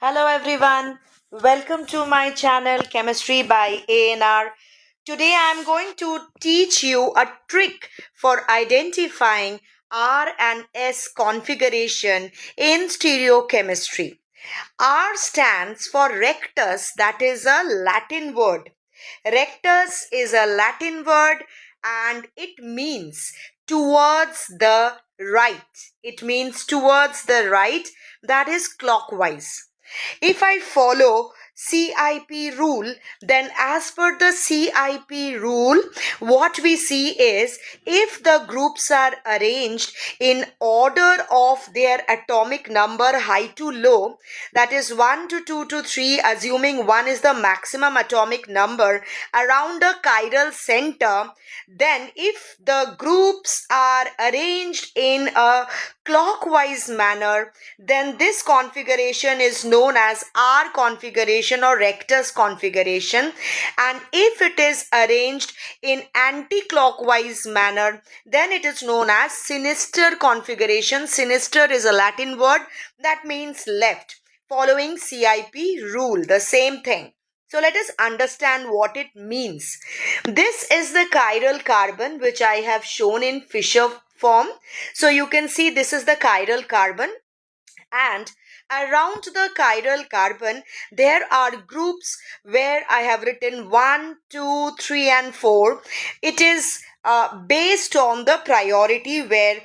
Hello everyone, welcome to my channel Chemistry by ANR. Today I am going to teach you a trick for identifying R and S configuration in stereochemistry. R stands for rectus, that is a Latin word. Rectus is a Latin word and it means towards the right. It means towards the right, that is clockwise. If I follow CIP rule, then as per the CIP rule, what we see is if the groups are arranged in order of their atomic number high to low, that is 1 to 2 to 3, assuming 1 is the maximum atomic number around a chiral center, then if the groups are arranged in a clockwise manner, then this configuration is known as R configuration or rectus configuration. And if it is arranged in anti-clockwise manner, then it is known as sinister configuration. Sinister is a Latin word that means left, following CIP rule, the same thing. So let us understand what it means. This is the chiral carbon which I have shown in Fischer form. So you can see this is the chiral carbon, and around the chiral carbon there are groups where I have written 1, 2, 3 and 4. It is based on the priority, where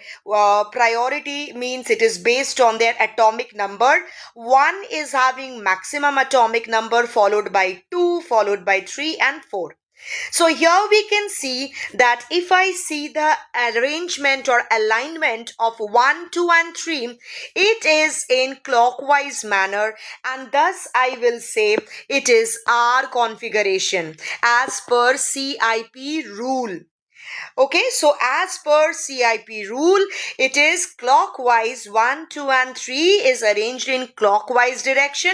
priority means it is based on their atomic number. 1 is having maximum atomic number, followed by 2, followed by 3 and 4. So here we can see that if I see the arrangement or alignment of 1, 2 and 3, it is in clockwise manner, and thus I will say it is R configuration as per CIP rule. Okay, so as per CIP rule, it is clockwise. 1, 2 and 3 is arranged in clockwise direction,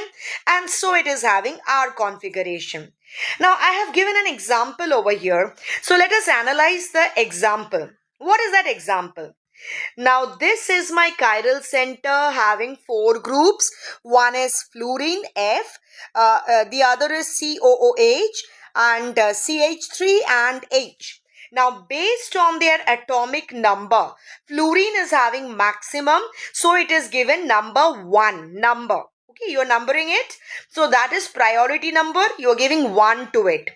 and so it is having R configuration. Now I have given an example over here. So let us analyze the example. What is that example? Now this is my chiral center having 4 groups. One is fluorine F, the other is COOH, and CH3 and H. Now based on their atomic number, fluorine is having maximum, so it is given number 1 number. Okay, you're numbering it. So that is priority number. You're giving 1 to it.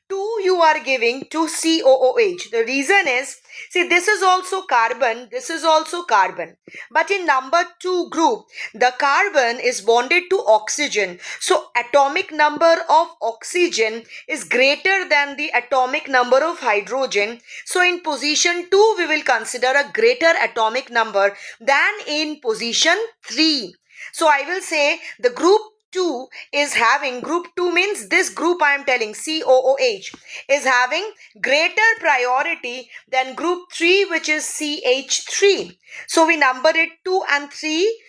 2 you are giving to COOH. The reason is, see, this is also carbon, this is also carbon. But in number 2 group, the carbon is bonded to oxygen. So atomic number of oxygen is greater than the atomic number of hydrogen. So in position 2, we will consider a greater atomic number than in position 3. So I will say the group 2 is having, group 2 means this group I am telling, COOH, is having greater priority than group 3, which is CH3. So we number it 2 and 3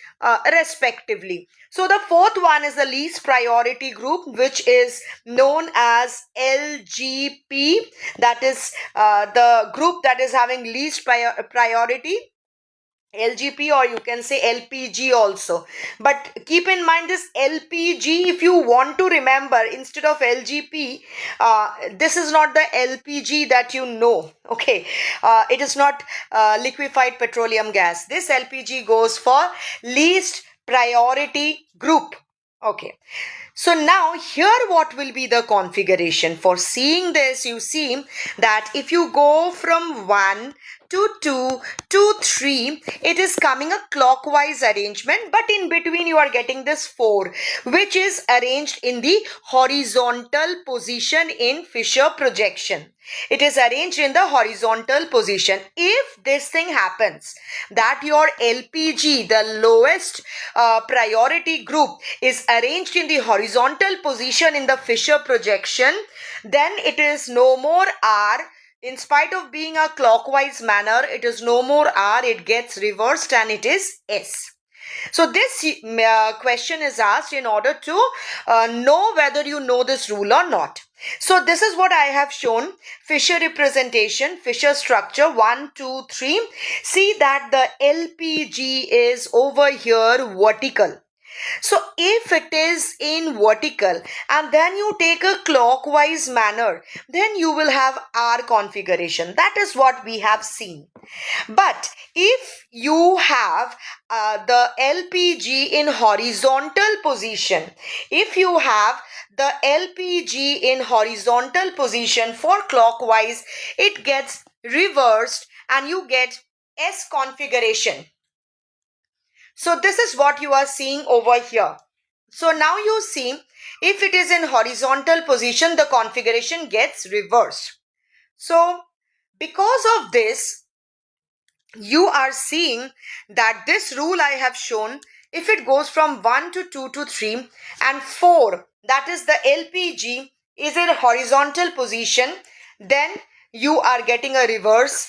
respectively. So the fourth one is the least priority group, which is known as LGP. That is the group that is having least priority. LGP, or you can say LPG also. But keep in mind this LPG, if you want to remember, instead of LGP, this is not the LPG that you know. Okay, it is not liquefied petroleum gas. This LPG goes for least priority group. Okay, so now here what will be the configuration? For seeing this, you see that if you go from 1 to 2 to 3, it is coming a clockwise arrangement, but in between you are getting this 4, which is arranged in the horizontal position in Fischer projection. It is arranged in the horizontal position. If this thing happens, that your LPG, the lowest priority group, is arranged in the horizontal position in the Fischer projection, then it is no more R. In spite of being a clockwise manner, it is no more R, it gets reversed and it is S. So this question is asked in order to know whether you know this rule or not. So this is what I have shown. Fischer representation, Fischer structure, 1, 2, 3. See that the LPG is over here vertical. So if it is in vertical and then you take a clockwise manner, then you will have R configuration. That is what we have seen. But if you have the LPG in horizontal position, if you have the LPG in horizontal position for clockwise, it gets reversed and you get S configuration. So this is what you are seeing over here. So now you see, if it is in horizontal position, the configuration gets reversed. So because of this, you are seeing that this rule I have shown, if it goes from 1 to 2 to 3 and 4, that is the LPG is in horizontal position, then you are getting a reverse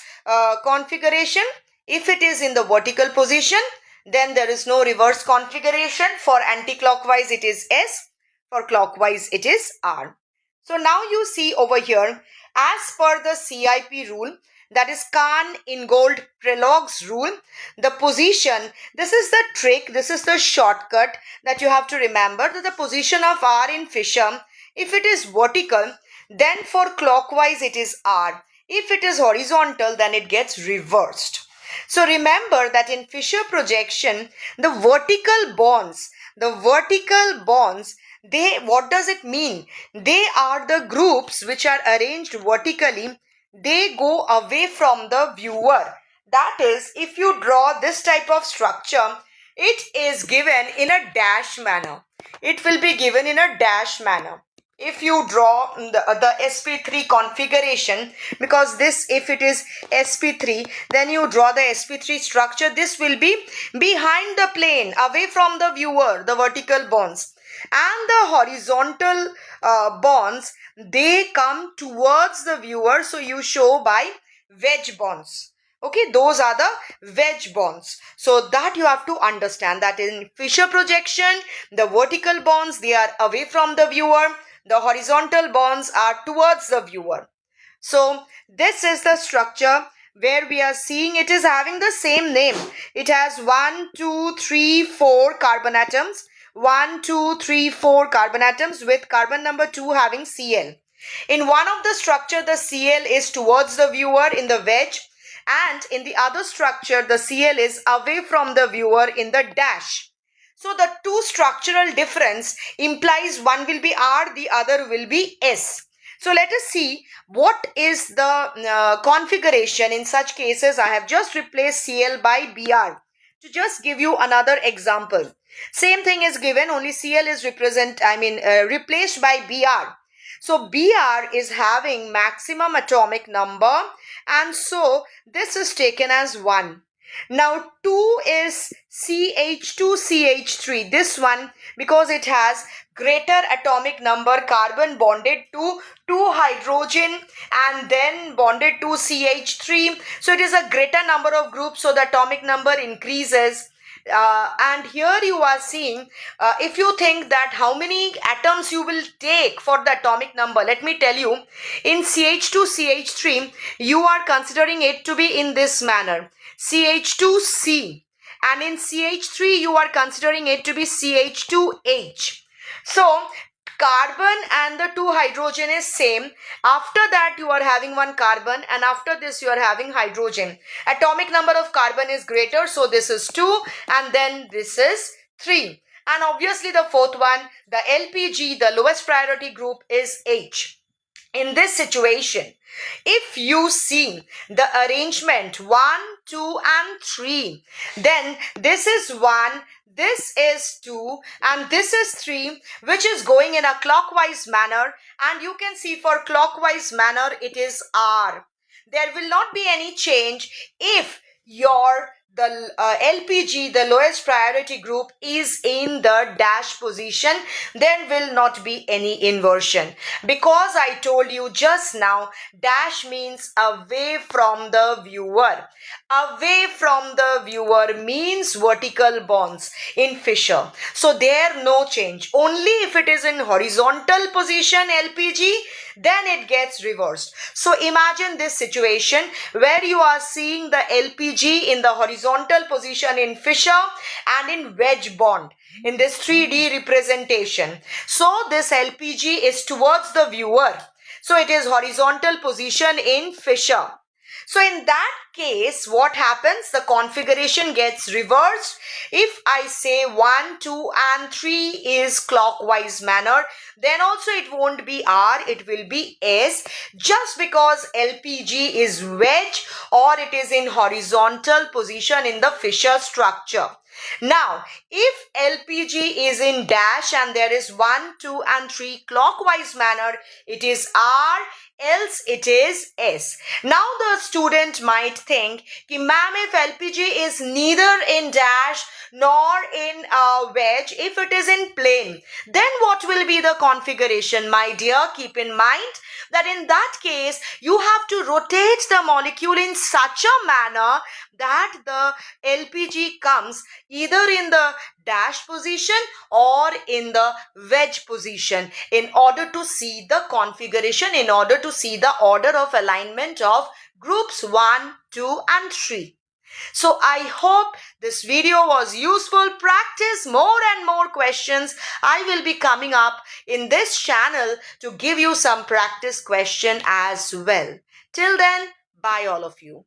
configuration. If it is in the vertical position, then there is no reverse configuration. For anti-clockwise it is S, for clockwise it is R. So now you see over here, as per the CIP rule, that is Kahn-Ingold Prelog's rule, the position, this is the trick, this is the shortcut that you have to remember, that the position of R in Fisher, if it is vertical, then for clockwise it is R. If it is horizontal, then it gets reversed. So remember that in Fisher projection, the vertical bonds, what does it mean? They are the groups which are arranged vertically. They go away from the viewer. That is, if you draw this type of structure, it is given in a dash manner. It will be given in a dash manner. If you draw the sp3 configuration, because this, if it is sp3, then you draw the sp3 structure, this will be behind the plane, away from the viewer, the vertical bonds, and the horizontal bonds, they come towards the viewer. So you show by wedge bonds. Okay, those are the wedge bonds. So that you have to understand, that in Fisher projection, the vertical bonds, they are away from the viewer. The horizontal bonds are towards the viewer. So this is the structure where we are seeing it is having the same name. It has 1, 2, 3, 4 carbon atoms. 1, 2, 3, 4 carbon atoms with carbon number 2 having Cl. In one of the structure, the Cl is towards the viewer in the wedge, and in the other structure, the Cl is away from the viewer in the dash. So the two structural difference implies one will be R, the other will be S. So let us see what is the configuration in such cases. I have just replaced Cl by Br to just give you another example. Same thing is given, only Cl is replaced by Br. So Br is having maximum atomic number, and so this is taken as 1. Now 2 is CH2CH3. This one, because it has greater atomic number, carbon bonded to 2 hydrogen and then bonded to CH3. So it is a greater number of groups, so the atomic number increases. And here you are seeing, if you think that how many atoms you will take for the atomic number, let me tell you, in CH2CH3, you are considering it to be in this manner, CH2C, and in CH3 you are considering it to be CH2H. So carbon and the 2 hydrogen is same. After that you are having 1 carbon, and after this you are having hydrogen. Atomic number of carbon is greater, so this is 2 and then this is 3. And obviously the fourth one, the LPG, the lowest priority group, is H. In this situation, if you see the arrangement 1, 2 and 3, then this is 1, this is 2 and this is 3, which is going in a clockwise manner, and you can see for clockwise manner it is R. There will not be any change if the LPG, the lowest priority group, is in the dash position. There will not be any inversion, because I told you just now, dash means away from the viewer. Away from the viewer means vertical bonds in Fisher. So there no change. Only if it is in horizontal position LPG, then it gets reversed. So imagine this situation where you are seeing the LPG in the horizontal position in fissure and in wedge bond in this 3D representation. So this LPG is towards the viewer. So it is horizontal position in fissure. So in that case, what happens? The configuration gets reversed. If I say 1, 2 and 3 is clockwise manner, then also it won't be R, it will be S, just because LPG is wedge or it is in horizontal position in the fissure structure. Now, if LPG is in dash and there is 1, 2 and 3 clockwise manner, it is R, else it is S. Now the student might think, ma'am, if LPG is neither in dash nor in wedge, if it is in plane, then what will be the configuration? My dear, keep in mind that in that case, you have to rotate the molecule in such a manner that the LPG comes either in the dash position or in the wedge position in order to see the configuration, in order to see the order of alignment of groups 1, 2 and 3. So I hope this video was useful. Practice more and more questions. I will be coming up in this channel to give you some practice question as well. Till then, bye all of you.